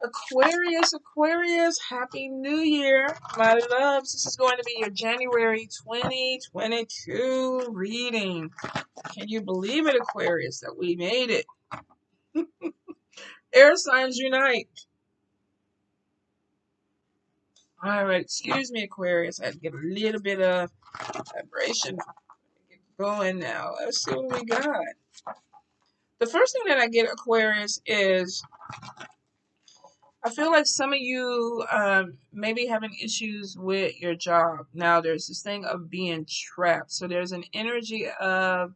Aquarius, Aquarius, Happy New Year, my loves. This is going to be your January 2022 reading. Can you believe it, Aquarius, that we made it? Air signs unite. All right, excuse me, Aquarius. I had to get a little bit of vibration. Get going now. Let's see what we got. The first thing that I get, Aquarius, is I feel like some of you may be having issues with your job. Now, there's this thing of being trapped. So there's an energy of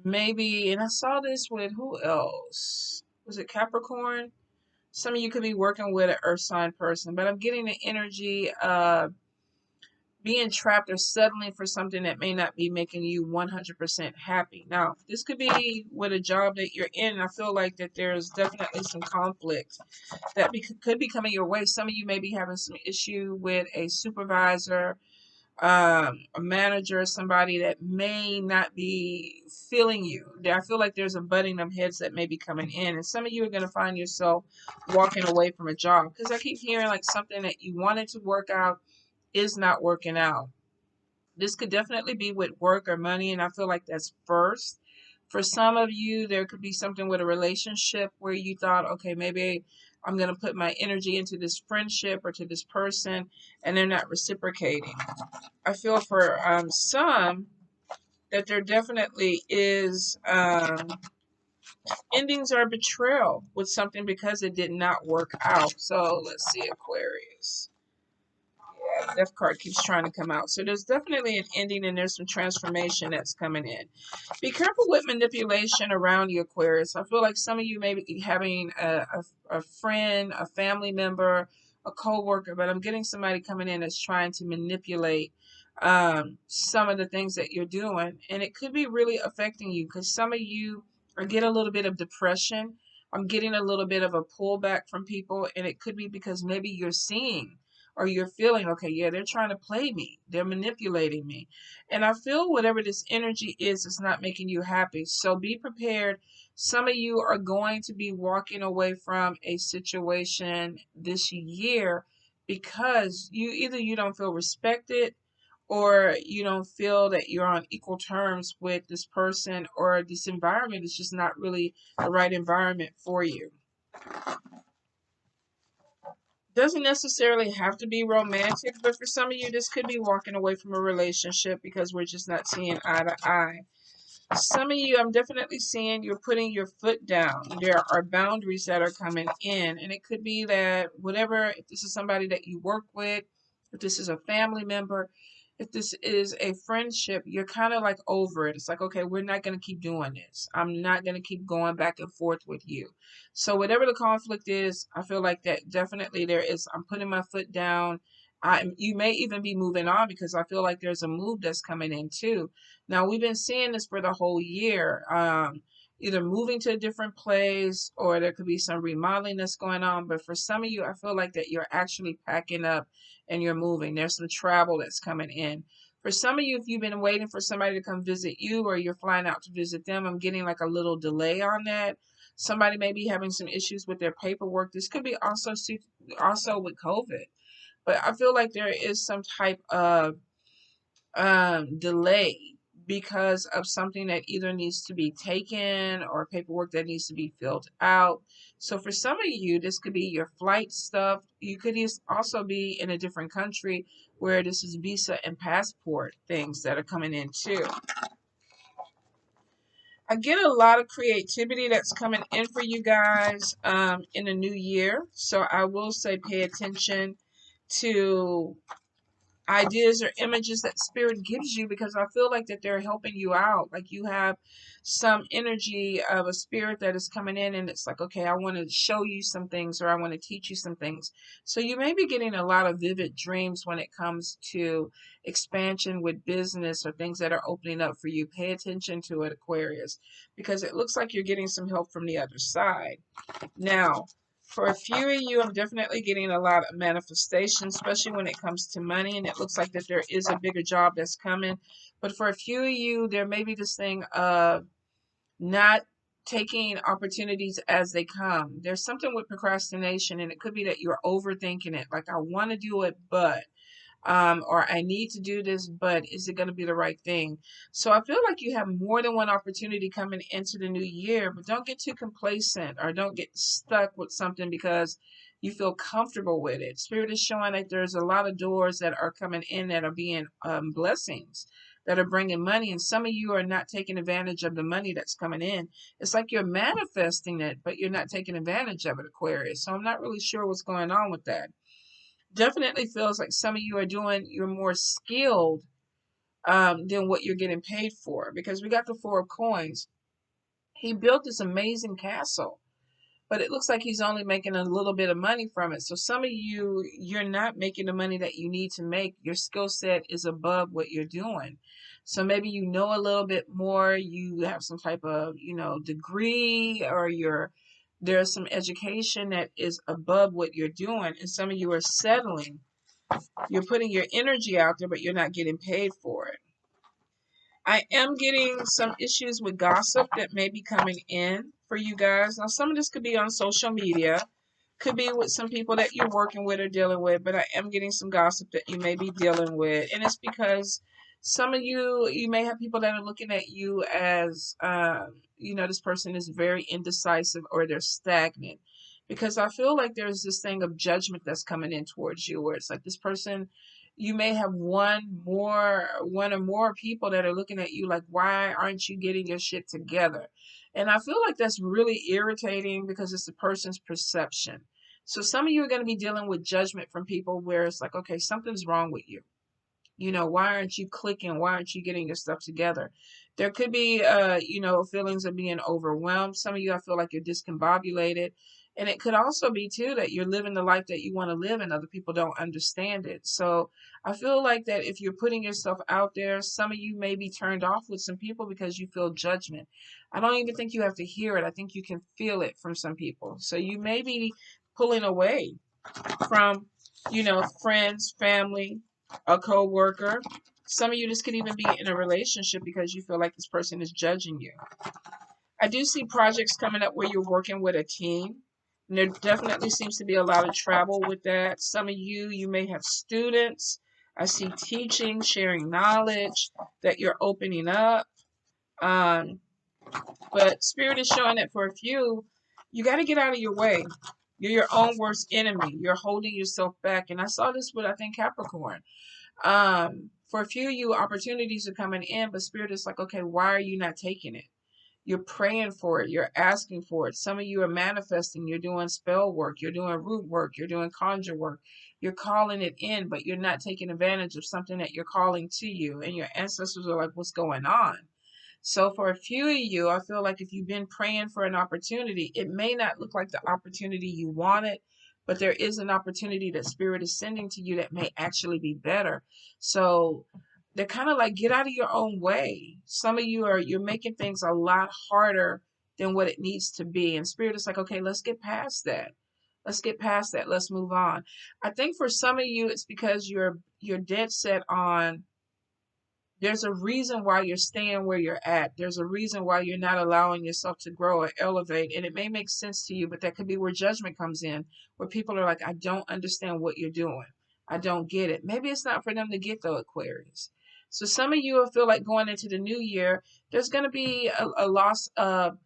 maybe, and I saw this with who else? Was it Capricorn? Some of you could be working with an earth sign person, but I'm getting the energy of being trapped or settling for something that may not be making you 100% happy. Now, this could be with a job that you're in. And I feel like that there's definitely some conflict that could be coming your way. Some of you may be having some issue with a supervisor, a manager, somebody that may not be feeling you. I feel like there's a butting of heads that may be coming in, and some of you are going to find yourself walking away from a job because I keep hearing like something that you wanted to work out is not working out. This could definitely be with work or money, and I feel like that's first. For some of you, there could be something with a relationship where you thought, okay, maybe I'm going to put my energy into this friendship or to this person, and they're not reciprocating. I feel for some that there definitely is endings or betrayal with something because it did not work out. So let's see, Aquarius. Yeah, Death card keeps trying to come out. So there's definitely an ending and there's some transformation that's coming in. Be careful with manipulation around you, Aquarius. I feel like some of you may be having a friend, a family member, a co-worker, but I'm getting somebody coming in that's trying to manipulate some of the things that you're doing. And it could be really affecting you because some of you are getting a little bit of depression. I'm getting a little bit of a pullback from people, and it could be because maybe you're seeing or you're feeling, okay, yeah, they're trying to play me. They're manipulating me. And I feel whatever this energy is, it's not making you happy. So be prepared. Some of you are going to be walking away from a situation this year because you don't feel respected or you don't feel that you're on equal terms with this person or this environment is just not really the right environment for you. Doesn't necessarily have to be romantic, but for some of you, this could be walking away from a relationship because we're just not seeing eye to eye. Some of you, I'm definitely seeing you're putting your foot down. There are boundaries that are coming in, and it could be that whatever, if this is somebody that you work with, if this is a family member, if this is a friendship, you're kind of like over it. It's like, okay, we're not going to keep doing this. I'm not going to keep going back and forth with you. So whatever the conflict is, I feel like that definitely there is. I'm putting my foot down. You may even be moving on because I feel like there's a move that's coming in too. Now we've been seeing this for the whole year. Either moving to a different place or there could be some remodeling that's going on. But for some of you, I feel like that you're actually packing up and you're moving. There's some travel that's coming in. For some of you, if you've been waiting for somebody to come visit you or you're flying out to visit them, I'm getting like a little delay on that. Somebody may be having some issues with their paperwork. This could be also with COVID. But I feel like there is some type of delay because of something that either needs to be taken or paperwork that needs to be filled out. So for some of you, this could be your flight stuff. You could also be in a different country where this is visa and passport things that are coming in too. I get a lot of creativity that's coming in for you guys in the new year. So I will say pay attention to ideas or images that spirit gives you because I feel like that they're helping you out. Like you have some energy of a spirit that is coming in and it's like, okay, I want to show you some things or I want to teach you some things. So you may be getting a lot of vivid dreams when it comes to expansion with business or things that are opening up for you. Pay attention to it, Aquarius, because it looks like you're getting some help from the other side. Now, for a few of you, I'm definitely getting a lot of manifestation, especially when it comes to money. And it looks like that there is a bigger job that's coming. But for a few of you, there may be this thing of not taking opportunities as they come. There's something with procrastination, and it could be that you're overthinking it. Like, I want to do it, but or I need to do this, but is it going to be the right thing? So I feel like you have more than one opportunity coming into the new year, but don't get too complacent or don't get stuck with something because you feel comfortable with it. Spirit is showing that there's a lot of doors that are coming in that are being blessings that are bringing money, and some of you are not taking advantage of the money that's coming in. It's like you're manifesting it, but you're not taking advantage of it, Aquarius. So I'm not really sure what's going on with that. Definitely feels like some of you are you're more skilled than what you're getting paid for, because we got the Four of Coins. He built this amazing castle, but it looks like he's only making a little bit of money from it. So some of you, you're not making the money that you need to make. Your skill set is above what you're doing. So maybe you know a little bit more, you have some type of, degree, or there's some education that is above what you're doing, and some of you are settling. You're putting your energy out there, but you're not getting paid for it. I am getting some issues with gossip that may be coming in for you guys. Now, some of this could be on social media, could be with some people that you're working with or dealing with, but I am getting some gossip that you may be dealing with. And it's because some of you may have people that are looking at you as, this person is very indecisive or they're stagnant. Because I feel like there's this thing of judgment that's coming in towards you, where it's like this person, you may have one or more people that are looking at you like, why aren't you getting your shit together? And I feel like that's really irritating because it's the person's perception. So some of you are going to be dealing with judgment from people where it's like, okay, something's wrong with you. Why aren't you clicking? Why aren't you getting your stuff together? There could be, feelings of being overwhelmed. Some of you, I feel like you're discombobulated. And it could also be, too, that you're living the life that you want to live and other people don't understand it. So I feel like that if you're putting yourself out there, some of you may be turned off with some people because you feel judgment. I don't even think you have to hear it. I think you can feel it from some people. So you may be pulling away from, friends, family, a co-worker. Some of you, this could even be in a relationship because you feel like this person is judging you. I do see projects coming up where you're working with a team. And there definitely seems to be a lot of travel with that. Some of you may have students. I see teaching, sharing knowledge, that you're opening up. But Spirit is showing that for a few, you got to get out of your way. You're your own worst enemy. You're holding yourself back. And I saw this with, I think, Capricorn. For a few of you, opportunities are coming in, but Spirit is like, okay, why are you not taking it? You're praying for it. You're asking for it. Some of you are manifesting. You're doing spell work. You're doing root work. You're doing conjure work. You're calling it in, but you're not taking advantage of something that you're calling to you. And your ancestors are like, what's going on? So for a few of you, I feel like if you've been praying for an opportunity, it may not look like the opportunity you wanted, but there is an opportunity that Spirit is sending to you that may actually be better. So they're kind of like, get out of your own way. Some of you you're making things a lot harder than what it needs to be. And Spirit is like, okay, let's get past that. Let's get past that. Let's move on. I think for some of you, it's because you're dead set on, there's a reason why you're staying where you're at. There's a reason why you're not allowing yourself to grow or elevate. And it may make sense to you, but that could be where judgment comes in, where people are like, I don't understand what you're doing. I don't get it. Maybe it's not for them to get, though, Aquarius. So some of you will feel like going into the new year, there's going to be a loss of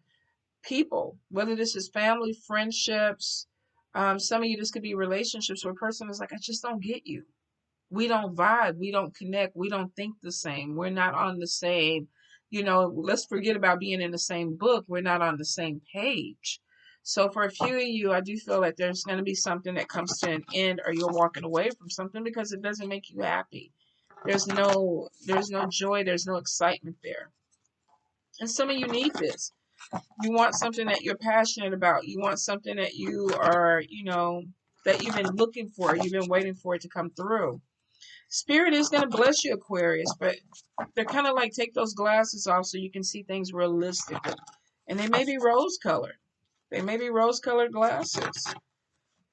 people, whether this is family, friendships. Some of you, this could be relationships where a person is like, I just don't get you. We don't vibe, we don't connect, we don't think the same, we're not on the same, let's forget about being in the same book, we're not on the same page. So for a few of you, I do feel like there's going to be something that comes to an end, or you're walking away from something because it doesn't make you happy. There's no joy, there's no excitement there. And some of you need this. You want something that you're passionate about. You want something that you are, that you've been looking for, you've been waiting for it to come through. Spirit is going to bless you, Aquarius, but they're kind of like, take those glasses off so you can see things realistically. And they may be rose-colored. They may be rose-colored glasses.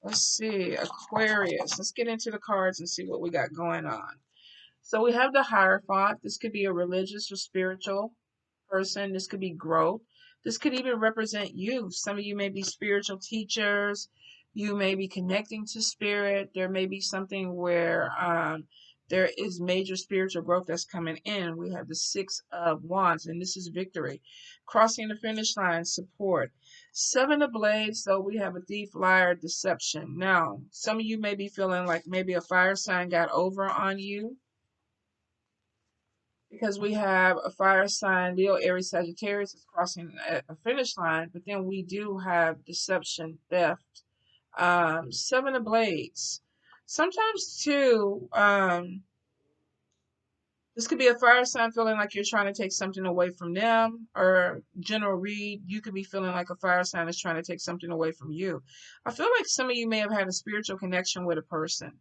Let's see, Aquarius. Let's get into the cards and see what we got going on. So we have the Hierophant. This could be a religious or spiritual person. This could be growth. This could even represent you. Some of you may be spiritual teachers. You may be connecting to spirit. There may be something where there is major spiritual growth that's coming in. We have the Six of Wands, and this is victory. Crossing the finish line, support. Seven of Blades, so we have a thief, liar, deception. Now, some of you may be feeling like maybe a fire sign got over on you, because we have a fire sign, Leo, Aries, Sagittarius is crossing a finish line, but then we do have deception, theft, Seven of Blades. Sometimes too, this could be a fire sign feeling like you're trying to take something away from them, or general read, you could be feeling like a fire sign is trying to take something away from you. I feel like some of you may have had a spiritual connection with a person.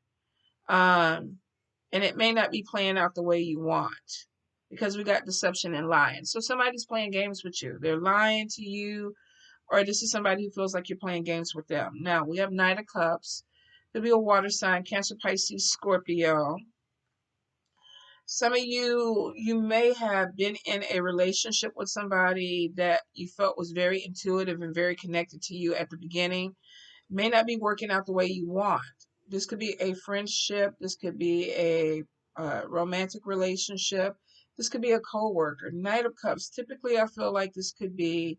Um, and it may not be playing out the way you want, because we got deception and lying. So somebody's playing games with you. They're lying to you, or this is somebody who feels like you're playing games with them. Now, we have Knight of Cups. Could be a water sign, Cancer, Pisces, Scorpio. Some of you may have been in a relationship with somebody that you felt was very intuitive and very connected to you at the beginning. May not be working out the way you want. This could be a friendship. This could be a romantic relationship. This could be a coworker. Knight of Cups. Typically, I feel like this could be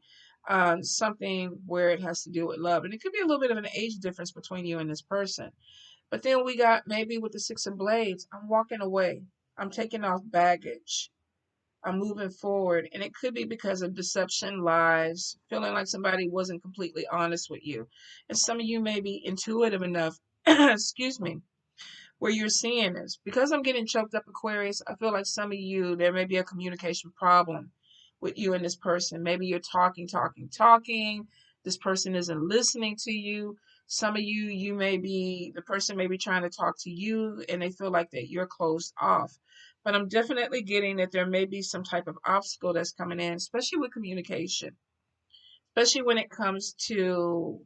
something where it has to do with love. And it could be a little bit of an age difference between you and this person. But then we got maybe with the Six of Blades, I'm walking away. I'm taking off baggage. I'm moving forward. And it could be because of deception, lies, feeling like somebody wasn't completely honest with you. And some of you may be intuitive enough, excuse me, where you're seeing this. Because I'm getting choked up, Aquarius, I feel like some of you, there may be a communication problem with you and this person. Maybe you're talking. This person isn't listening to you. Some of you, the person may be trying to talk to you and they feel like that you're closed off. But I'm definitely getting that there may be some type of obstacle that's coming in, especially with communication, especially when it comes to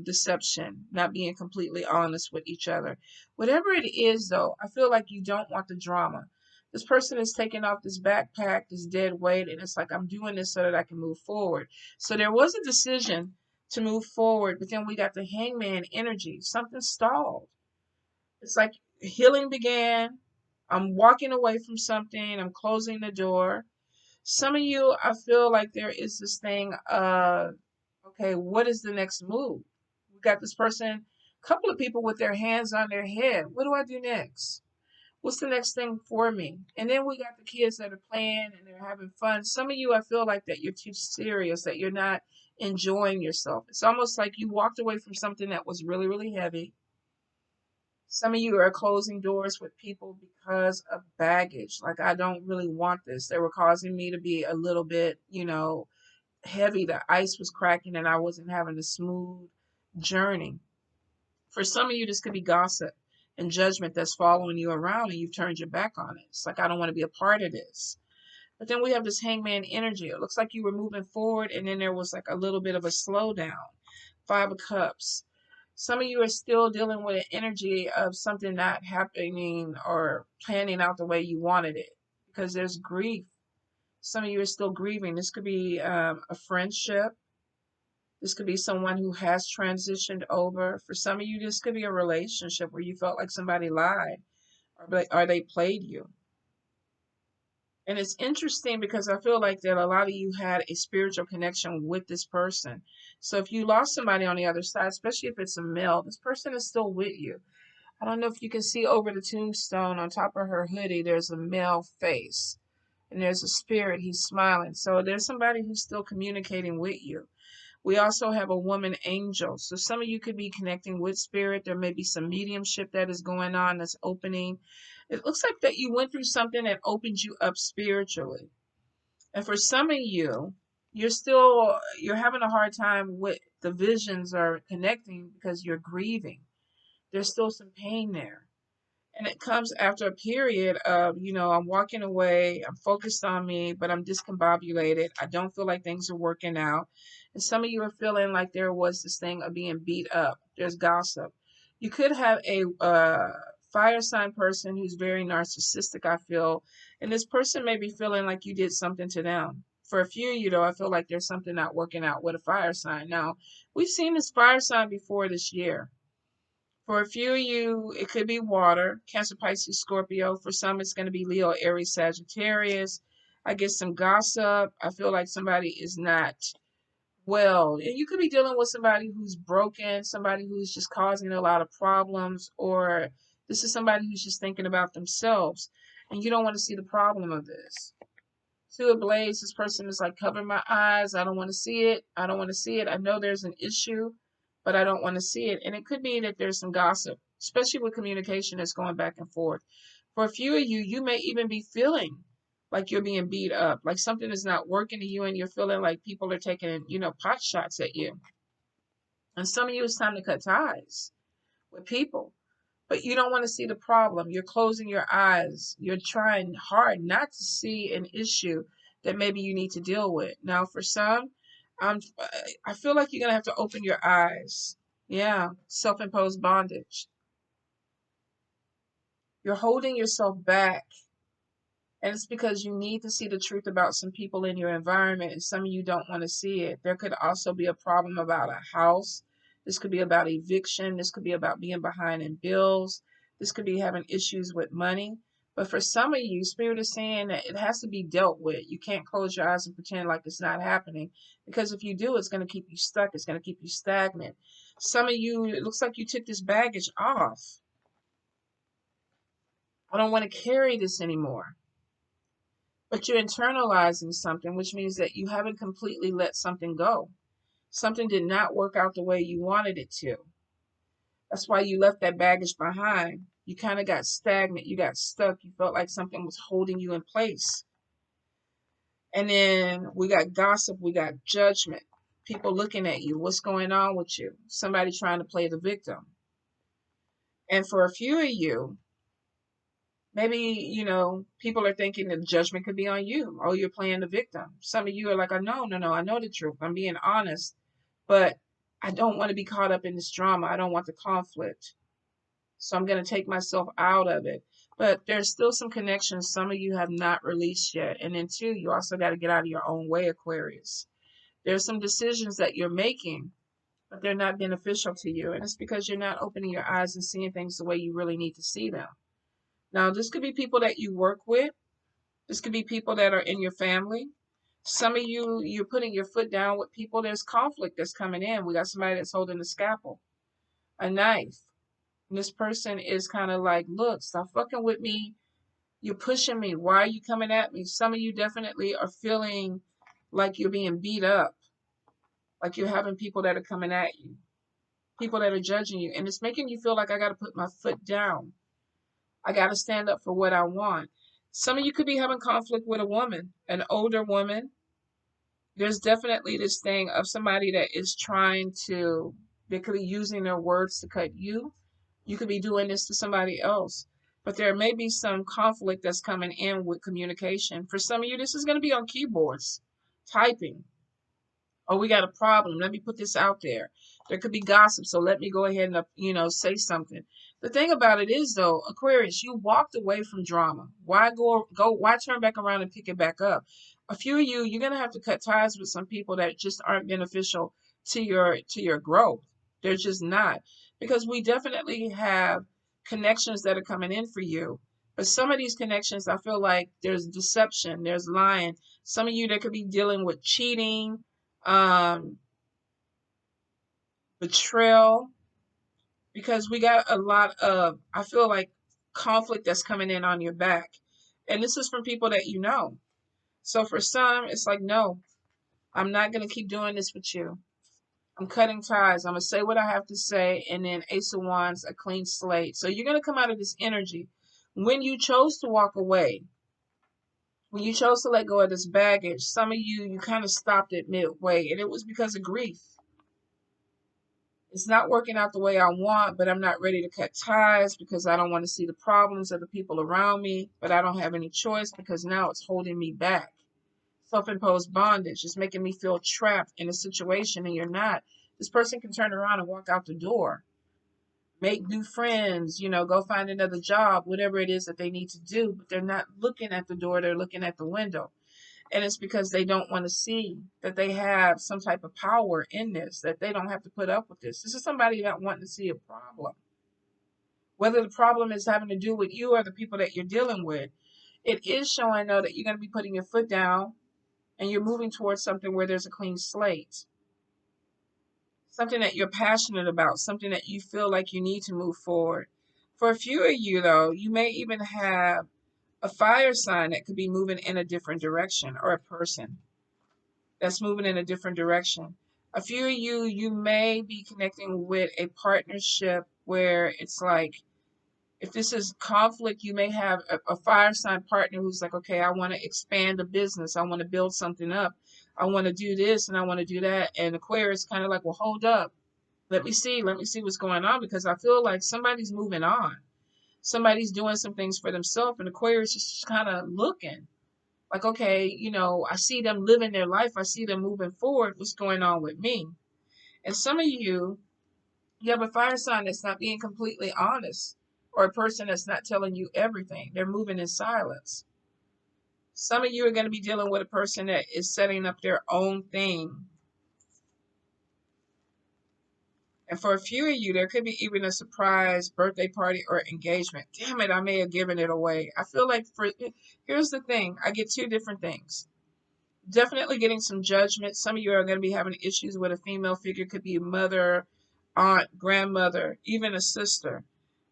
deception, not being completely honest with each other. Whatever it is, though, I feel like you don't want the drama. This person is taking off this backpack, this dead weight, and it's like, I'm doing this so that I can move forward. So there was a decision to move forward, but then we got the hangman energy. Something stalled. It's like healing began. I'm walking away from something. I'm closing the door. Some of you, I feel like there is this thing of, okay, what is the next move? We got this person, a couple of people with their hands on their head. What do I do next? What's the next thing for me? And then we got the kids that are playing and they're having fun. Some of you, I feel like that you're too serious, that you're not enjoying yourself. It's almost like you walked away from something that was really, really heavy. Some of you are closing doors with people because of baggage. Like, I don't really want this. They were causing me to be a little bit, heavy. The ice was cracking and I wasn't having a smooth journey. For some of you, this could be gossip and judgment that's following you around and you've turned your back on it. It's like, I don't want to be a part of this. But then we have this hangman energy. It looks like you were moving forward and then there was like a little bit of a slowdown. Five of Cups. Some of you are still dealing with an energy of something not happening or planning out the way you wanted it, because there's grief. Some of you are still grieving. This could be a friendship. This could be someone who has transitioned over. For some of you, this could be a relationship where you felt like somebody lied or they played you. And it's interesting because I feel like that a lot of you had a spiritual connection with this person. So if you lost somebody on the other side, especially if it's a male, this person is still with you. I don't know if you can see over the tombstone on top of her hoodie, there's a male face and there's a spirit. He's smiling. So there's somebody who's still communicating with you. We also have a woman angel. So some of you could be connecting with spirit. There may be some mediumship that is going on that's opening. It looks like that you went through something that opened you up spiritually. And for some of you, you're having a hard time with the visions are connecting because you're grieving. There's still some pain there. And it comes after a period of, I'm walking away, I'm focused on me, but I'm discombobulated. I don't feel like things are working out. And some of you are feeling like there was this thing of being beat up. There's gossip. You could have a fire sign person who's very narcissistic, I feel. And this person may be feeling like you did something to them. For a few of you, though, I feel like there's something not working out with a fire sign. Now, we've seen this fire sign before this year. For a few of you, it could be water, Cancer, Pisces, Scorpio. For some, it's going to be Leo, Aries, Sagittarius. I get some gossip. I feel like somebody is not well. And you could be dealing with somebody who's broken, somebody who's just causing a lot of problems, or this is somebody who's just thinking about themselves. And you don't want to see the problem of this. Two of Blades, this person is like, cover my eyes. I don't want to see it. I don't want to see it. I know there's an issue, but I don't want to see it. And it could be that there's some gossip, especially with communication that's going back and forth. For a few of you, you may even be feeling like you're being beat up, like something is not working to you and you're feeling like people are taking, pot shots at you. And some of you, it's time to cut ties with people. But you don't want to see the problem. You're closing your eyes. You're trying hard not to see an issue that maybe you need to deal with. Now, for some, I feel like you're going to have to open your eyes. Yeah, self-imposed bondage. You're holding yourself back. And it's because you need to see the truth about some people in your environment, and some of you don't want to see it. There could also be a problem about a house. This could be about eviction. This could be about being behind in bills. This could be having issues with money. But for some of you, Spirit is saying that it has to be dealt with. You can't close your eyes and pretend like it's not happening, because if you do, it's going to keep you stuck. It's going to keep you stagnant. Some of you, it looks like you took this baggage off. I don't want to carry this anymore. But you're internalizing something, which means that you haven't completely let something go. Something did not work out the way you wanted it to. That's why you left that baggage behind. You kind of got stagnant. You got stuck. You felt like something was holding you in place. And then we got gossip. We got judgment. People looking at you. What's going on with you? Somebody trying to play the victim. And for a few of you, maybe, people are thinking that judgment could be on you. Oh, you're playing the victim. Some of you are like, no, I know the truth. I'm being honest, but I don't want to be caught up in this drama. I don't want the conflict. So I'm going to take myself out of it. But there's still some connections some of you have not released yet. And then two, you also got to get out of your own way, Aquarius. There's some decisions that you're making, but they're not beneficial to you. And it's because you're not opening your eyes and seeing things the way you really need to see them. Now, this could be people that you work with. This could be people that are in your family. Some of you, you're putting your foot down with people. There's conflict that's coming in. We got somebody that's holding a scalpel, a knife. And this person is kind of like, look, stop fucking with me. You're pushing me. Why are you coming at me? Some of you definitely are feeling like you're being beat up, like you're having people that are coming at you, people that are judging you. And it's making you feel like I got to put my foot down. I got to stand up for what I want. Some of you could be having conflict with a woman, an older woman. There's definitely this thing of somebody that is they could be using their words to cut you. You could be doing this to somebody else. But there may be some conflict that's coming in with communication. For some of you, this is going to be on keyboards, typing. Oh, we got a problem. Let me put this out there. There could be gossip, so let me go ahead and, say something. The thing about it is, though, Aquarius, you walked away from drama. Why why turn back around and pick it back up? A few of you, you're going to have to cut ties with some people that just aren't beneficial to your growth. They're just not. Because we definitely have connections that are coming in for you. But some of these connections, I feel like there's deception, there's lying. Some of you that could be dealing with cheating, betrayal, because we got a lot of, I feel like, conflict that's coming in on your back. And this is from people that you know. So for some, it's like, no, I'm not going to keep doing this with you. I'm cutting ties. I'm going to say what I have to say. And then Ace of Wands, a clean slate. So you're going to come out of this energy. When you chose to walk away, when you chose to let go of this baggage, some of you kind of stopped it midway. And it was because of grief. It's not working out the way I want, but I'm not ready to cut ties because I don't want to see the problems of the people around me, but I don't have any choice because now it's holding me back. Self-imposed bondage is making me feel trapped in a situation, and you're not. This person can turn around and walk out the door, make new friends, go find another job, whatever it is that they need to do, but they're not looking at the door, they're looking at the window. And it's because they don't want to see that they have some type of power in this, that they don't have to put up with this. This is somebody not wanting to see a problem. Whether the problem is having to do with you or the people that you're dealing with, it is showing though that you're going to be putting your foot down and you're moving towards something where there's a clean slate. Something that you're passionate about, something that you feel like you need to move forward. For a few of you though, you may even have a fire sign that could be moving in a different direction, or a person that's moving in a different direction. A few of you, you may be connecting with a partnership where it's like, if this is conflict, you may have a fire sign partner who's like, okay, I want to expand a business. I want to build something up. I want to do this and I want to do that. And Aquarius kind of like, well, hold up. Let me see what's going on, because I feel like somebody's moving on. Somebody's doing some things for themselves, and Aquarius is just kind of looking like, okay, I see them living their life. I see them moving forward. What's going on with me? And some of you, you have a fire sign that's not being completely honest, or a person that's not telling you everything. They're moving in silence. Some of you are going to be dealing with a person that is setting up their own thing. And for a few of you, there could be even a surprise birthday party or engagement. Damn it, I may have given it away. I feel like here's the thing. I get two different things. Definitely getting some judgment. Some of you are going to be having issues with a female figure. Could be a mother, aunt, grandmother, even a sister.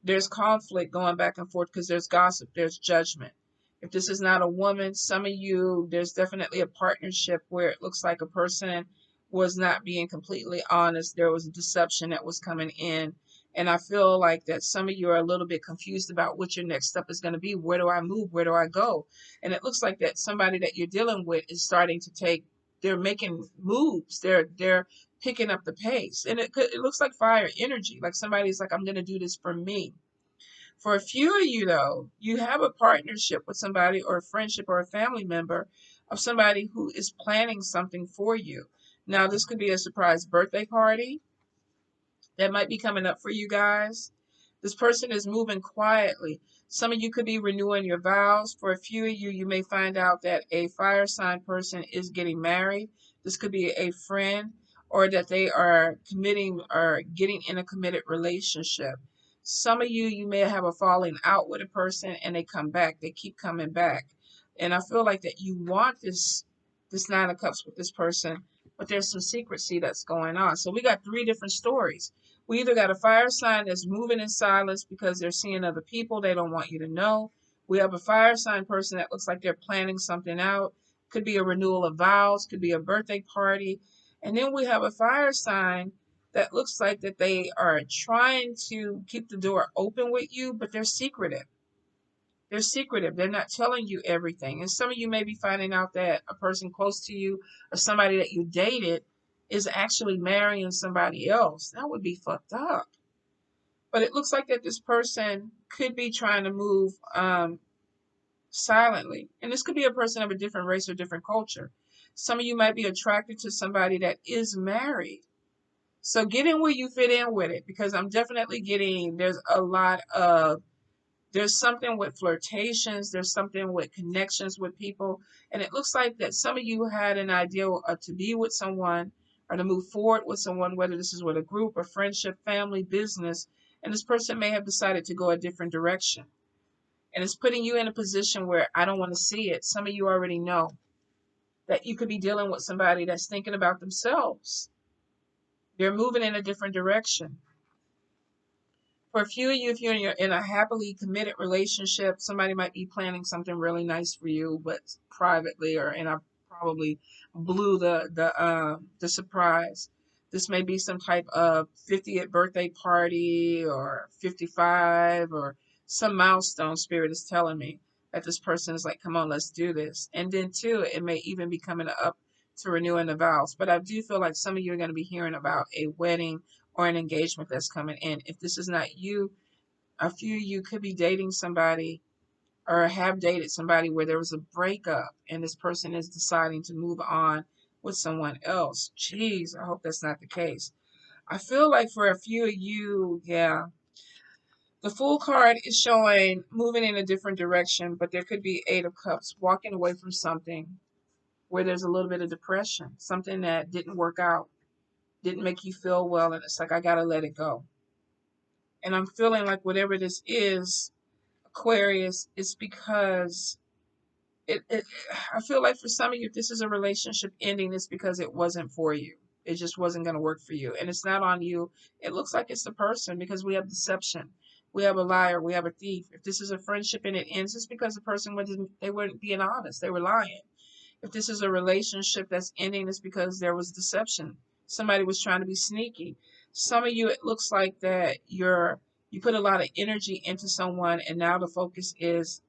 There's conflict going back and forth because there's gossip, there's judgment. If this is not a woman, some of you, there's definitely a partnership where it looks like a person was not being completely honest. There was a deception that was coming in. And I feel like that some of you are a little bit confused about what your next step is going to be. Where do I move? Where do I go? And it looks like that somebody that you're dealing with is starting to they're making moves. They're picking up the pace. And it looks like fire energy. Like somebody's like, I'm going to do this for me. For a few of you though, you have a partnership with somebody, or a friendship, or a family member of somebody who is planning something for you. Now, this could be a surprise birthday party that might be coming up for you guys. This person is moving quietly. Some of you could be renewing your vows. For a few of you, you may find out that a fire sign person is getting married. This could be a friend, or that they are committing or getting in a committed relationship. Some of you, you may have a falling out with a person and they come back. They keep coming back. And I feel like that you want this Nine of Cups with this person, but there's some secrecy that's going on. So we got three different stories. We either got a fire sign that's moving in silence because they're seeing other people they don't want you to know. We have a fire sign person that looks like they're planning something out. Could be a renewal of vows, could be a birthday party. And then we have a fire sign that looks like that they are trying to keep the door open with you, but they're secretive. They're secretive. They're not telling you everything. And some of you may be finding out that a person close to you, or somebody that you dated, is actually marrying somebody else. That would be fucked up. But it looks like that this person could be trying to move silently. And this could be a person of a different race or different culture. Some of you might be attracted to somebody that is married. So get in where you fit in with it, because I'm definitely getting, there's something with flirtations, there's something with connections with people. And it looks like that some of you had an idea to be with someone, or to move forward with someone, whether this is with a group, a friendship, family, business, and this person may have decided to go a different direction. And it's putting you in a position where I don't want to see it. Some of you already know that you could be dealing with somebody that's thinking about themselves. They're moving in a different direction. For a few of you, if you're in a happily committed relationship, somebody might be planning something really nice for you, but privately, and I probably blew the surprise. This may be some type of 50th birthday party, or 55, or some milestone. Spirit is telling me that this person is like, come on, let's do this. And then too, it may even be coming up to renewing the vows. But I do feel like some of you are going to be hearing about a wedding or an engagement that's coming in. If this is not you, a few of you could be dating somebody, or have dated somebody where there was a breakup and this person is deciding to move on with someone else. Jeez, I hope that's not the case. I feel like for a few of you, yeah, the Fool card is showing moving in a different direction, but there could be Eight of Cups, walking away from something. where there's a little bit of depression, something that didn't work out, didn't make you feel well, and it's like, I gotta let it go. And I'm feeling like whatever this is, Aquarius, it's because it I feel like for some of you, if this is a relationship ending, it's because it wasn't for you. It just wasn't going to work for you. And it's not on you. It looks like it's the person, because we have deception. We have a liar. We have a thief. If this is a friendship and it ends, it's because the person they weren't being honest. They were lying. If this is a relationship that's ending, it's because there was deception. Somebody was trying to be sneaky. Some of you, it looks like that you put a lot of energy into someone, and now the focus is,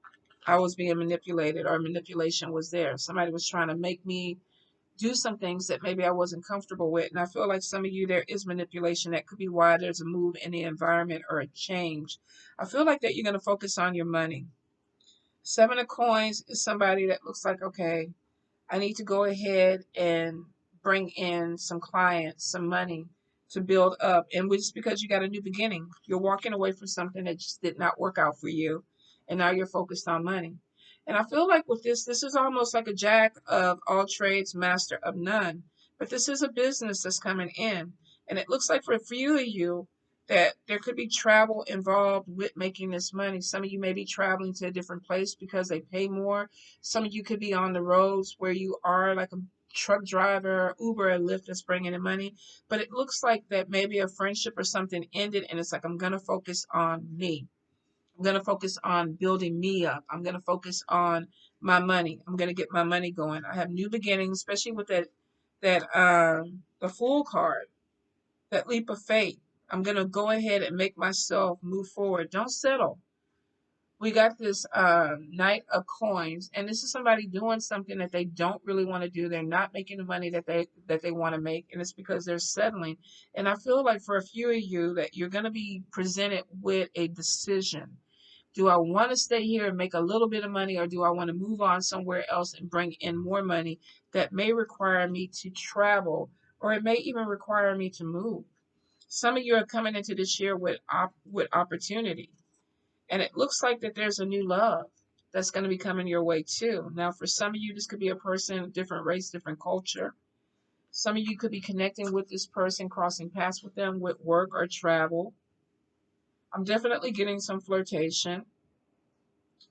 I was being manipulated, or manipulation was there. Somebody was trying to make me do some things that maybe I wasn't comfortable with. And I feel like some of you, there is manipulation. That could be why there's a move in the environment or a change. I feel like that you're going to focus on your money. Seven of Coins is somebody that looks like, okay, I need to go ahead and bring in some clients, some money to build up. And just because you got a new beginning, you're walking away from something that just did not work out for you. And now you're focused on money. And I feel like with this is almost like a jack of all trades, master of none. But this is a business that's coming in. And it looks like for a few of you that there could be travel involved with making this money. Some of you may be traveling to a different place because they pay more. Some of you could be on the roads where you are like a truck driver, Uber, or Lyft that's bringing in money. But it looks like that maybe a friendship or something ended, and it's like, I'm going to focus on me. I'm going to focus on building me up. I'm going to focus on my money. I'm going to get my money going. I have new beginnings, especially with the Fool card, that leap of faith. I'm going to go ahead and make myself move forward. Don't settle. We got this Knight of Coins, and this is somebody doing something that they don't really want to do. They're not making the money that they want to make, and it's because they're settling. And I feel like for a few of you that you're going to be presented with a decision. Do I want to stay here and make a little bit of money, or do I want to move on somewhere else and bring in more money that may require me to travel, or it may even require me to move? Some of you are coming into this year with opportunity. And it looks like that there's a new love that's going to be coming your way too. Now, for some of you, this could be a person, different race, different culture. Some of you could be connecting with this person, crossing paths with them with work or travel. I'm definitely getting some flirtation.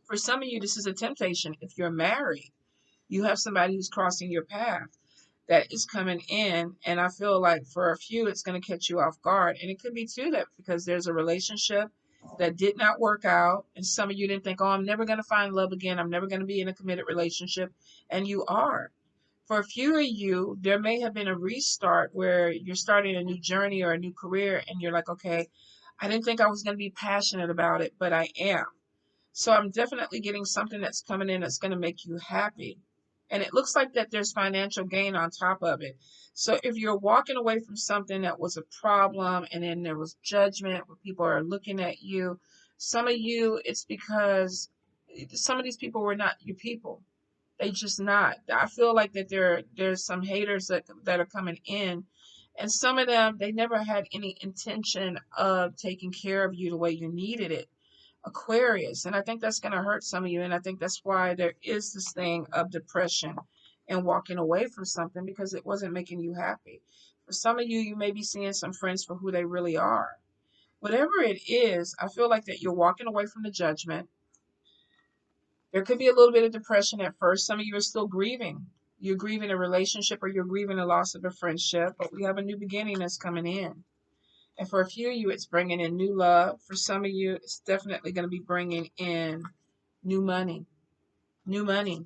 For some of you, this is a temptation. If you're married, you have somebody who's crossing your path that is coming in, and I feel like for a few it's going to catch you off guard. And it could be too that because there's a relationship that did not work out, and some of you didn't think, oh, I'm never going to find love again, I'm never going to be in a committed relationship, and you are. For a few of you, there may have been a restart where you're starting a new journey or a new career, and you're like, okay, I didn't think I was going to be passionate about it, but I am. So I'm definitely getting something that's coming in that's going to make you happy. And it looks like that there's financial gain on top of it. So if you're walking away from something that was a problem, and then there was judgment where people are looking at you, some of you, it's because some of these people were not your people. They just not. I feel like that there's some haters that are coming in, and some of them, they never had any intention of taking care of you the way you needed it. Aquarius. And I think that's going to hurt some of you. And I think that's why there is this thing of depression and walking away from something, because it wasn't making you happy. For some of you, you may be seeing some friends for who they really are. Whatever it is, I feel like that you're walking away from the judgment. There could be a little bit of depression at first. Some of you are still grieving. You're grieving a relationship, or you're grieving the loss of a friendship, but we have a new beginning that's coming in. And for a few of you, it's bringing in new love. For some of you, it's definitely going to be bringing in new money. New money.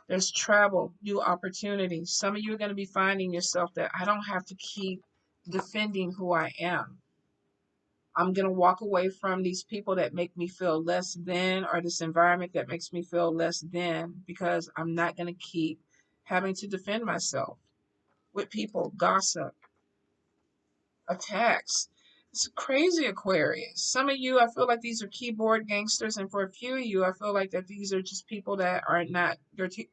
There's travel, new opportunities. Some of you are going to be finding yourself that I don't have to keep defending who I am. I'm going to walk away from these people that make me feel less than, or this environment that makes me feel less than, because I'm not going to keep having to defend myself with people, gossip, attacks. It's crazy, Aquarius. Some of you, I feel like these are keyboard gangsters, and for a few of you, I feel like that these are just people that are not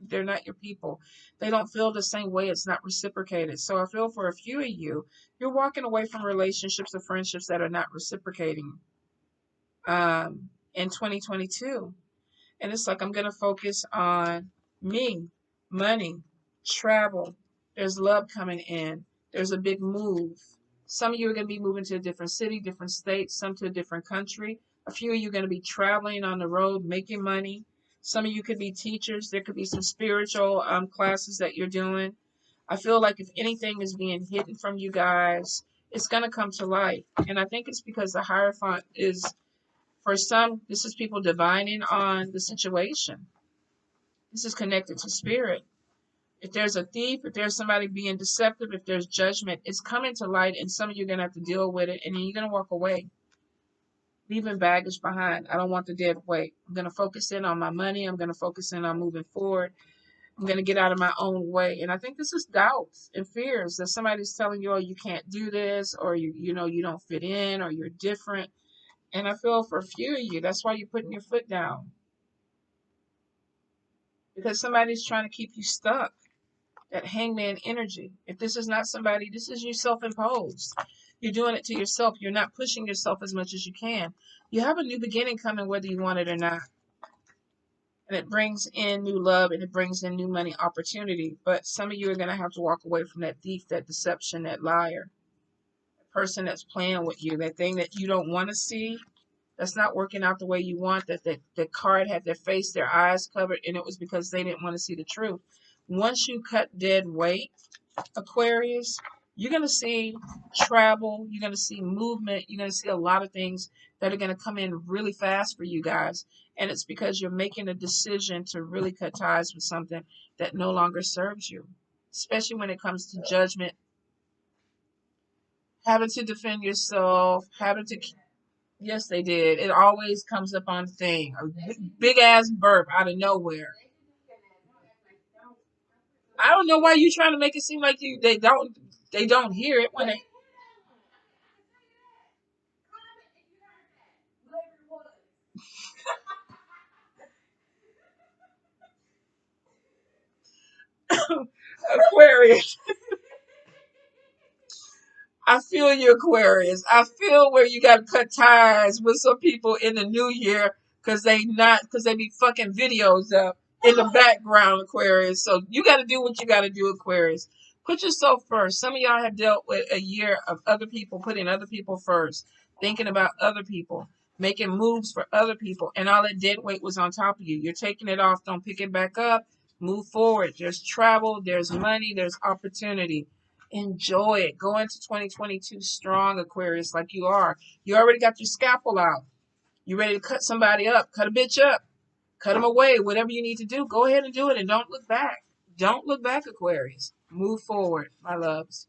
they're not your people. They don't feel the same way. It's not reciprocated. So I feel for a few of you, you're walking away from relationships or friendships that are not reciprocating in 2022. And it's like, I'm going to focus on me, money, travel. There's love coming in. There's a big move. Some of you are going to be moving to a different city, different state, some to a different country. A few of you are going to be traveling on the road, making money. Some of you could be teachers. There could be some spiritual classes that you're doing. I feel like if anything is being hidden from you guys, it's going to come to light. And I think it's because the Hierophant is, for some, this is people divining on the situation. This is connected to spirit. If there's a thief, if there's somebody being deceptive, if there's judgment, it's coming to light, and some of you are going to have to deal with it, and then you're going to walk away, leaving baggage behind. I don't want the dead weight. I'm going to focus in on my money. I'm going to focus in on moving forward. I'm going to get out of my own way. And I think this is doubts and fears that somebody's telling you, oh, you can't do this, or you know, you don't fit in, or you're different. And I feel for a few of you, that's why you're putting your foot down. Because somebody's trying to keep you stuck. That hangman energy. If this is not somebody, this is you self-imposed. You're doing it to yourself. You're not pushing yourself as much as you can. You have a new beginning coming whether you want it or not. And it brings in new love and it brings in new money opportunity. But some of you are going to have to walk away from that thief, that deception, that liar. The person that's playing with you, that thing that you don't want to see, that's not working out the way you want, that the card had their face, their eyes covered, and it was because they didn't want to see the truth. Once you cut dead weight, Aquarius, you're going to see travel, you're going to see movement, you're going to see a lot of things that are going to come in really fast for you guys. And it's because you're making a decision to really cut ties with something that no longer serves you, especially when it comes to judgment, having to defend yourself, having to. Yes, they did. It always comes up on the thing. A big ass burp out of nowhere. I don't know why you trying to make it seem like they don't hear it when they. Aquarius. I feel you, Aquarius. I feel where you got to cut ties with some people in the new year because they be fucking videos up in the background, Aquarius. So you got to do what you got to do, Aquarius. Put yourself first. Some of y'all have dealt with a year of other people, putting other people first, thinking about other people, making moves for other people, and all that dead weight was on top of you. You're taking it off. Don't pick it back up. Move forward. There's travel. There's money. There's opportunity. Enjoy it. Go into 2022 strong, Aquarius, like you are. You already got your scalpel out. You ready to cut somebody up, cut a bitch up, cut them away, whatever you need to do. Go ahead and do it and don't look back. Don't look back, Aquarius. Move forward, my loves.